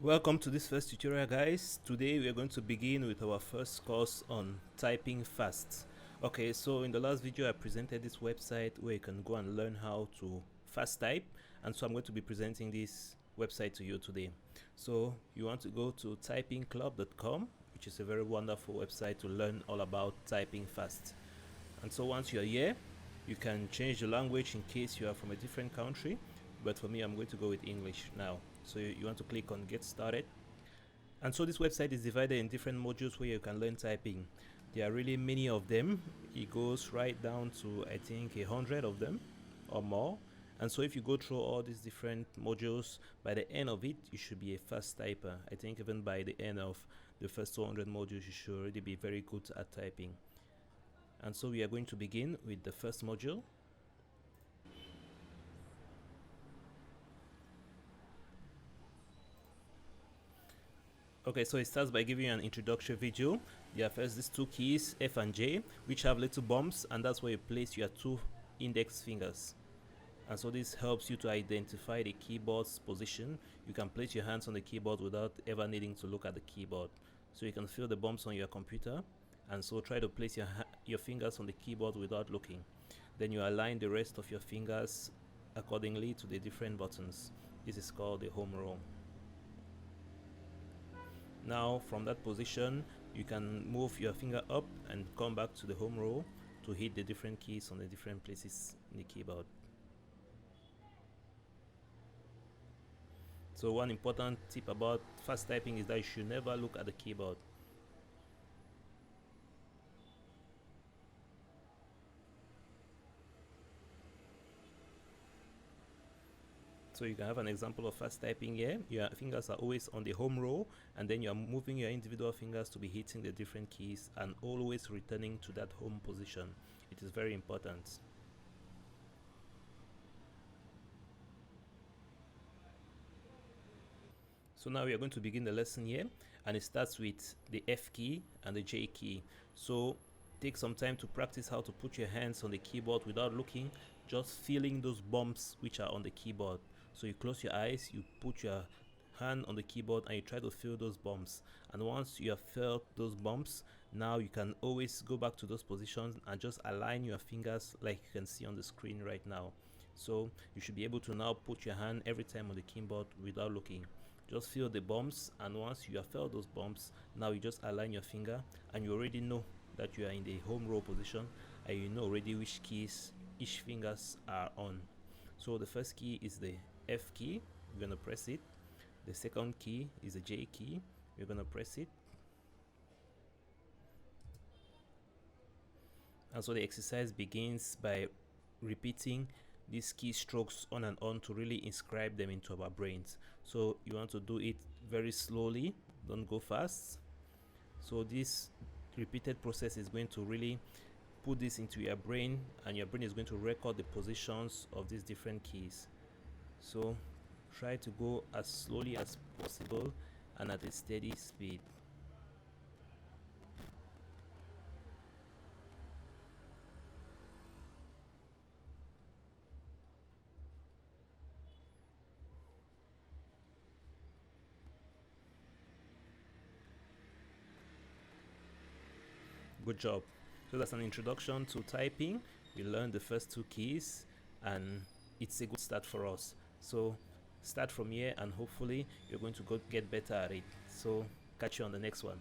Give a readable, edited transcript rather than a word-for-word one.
Welcome to this first tutorial, guys. Today we are going to begin with our first course on typing fast. Okay, so in the last video I presented this website where you can go and learn how to fast type, and so I'm going to be presenting this website to you today. So you want to go to typingclub.com, which is a very wonderful website to learn all about typing fast. And so once you're here, you can change the language in case you are from a different country, but for me I'm going to go with English now. So you want to click on get started, and so this website is divided in different modules where you can learn typing. There are really many of them. It goes right down to I think 100 of them or more, and so if you go through all these different modules, by the end of it you should be a fast typer. I think even by the end of the first 200 modules you should already be very good at typing. And so we are going to begin with the first module. Okay, so it starts by giving you an introductory video. There are first these two keys, F and J, which have little bumps, and that's where you place your two index fingers. And so this helps you to identify the keyboard's position. You can place your hands on the keyboard without ever needing to look at the keyboard. So you can feel the bumps on your computer, and so try to place your fingers on the keyboard without looking. Then you align the rest of your fingers accordingly to the different buttons. This is called the home row. Now from that position you can move your finger up and come back to the home row to hit the different keys on the different places in the keyboard. So one important tip about fast typing is that you should never look at the keyboard. So you can have an example of fast typing here. Your fingers are always on the home row, and then you're moving your individual fingers to be hitting the different keys and always returning to that home position. It is very important. So now we are going to begin the lesson here, and it starts with the F key and the J key. So take some time to practice how to put your hands on the keyboard without looking, just feeling those bumps which are on the keyboard. So you close your eyes, you put your hand on the keyboard and you try to feel those bumps, and once you have felt those bumps, now you can always go back to those positions and just align your fingers like you can see on the screen right now. So you should be able to now put your hand every time on the keyboard without looking. Just feel the bumps, and once you have felt those bumps, now you just align your finger and you already know that you are in the home row position, and you know already which keys each fingers are on. So the first key is the F key, we're going to press it. The second key is the J key, we're going to press it. And so the exercise begins by repeating these keystrokes on and on to really inscribe them into our brains. So you want to do it very slowly, don't go fast. So this repeated process is going to really put this into your brain, and your brain is going to record the positions of these different keys. So try to go as slowly as possible and at a steady speed. Good job. So that's an introduction to typing. We learned the first two keys, and it's a good start for us. So start from here, and hopefully you're going to get better at it. So catch you on the next one.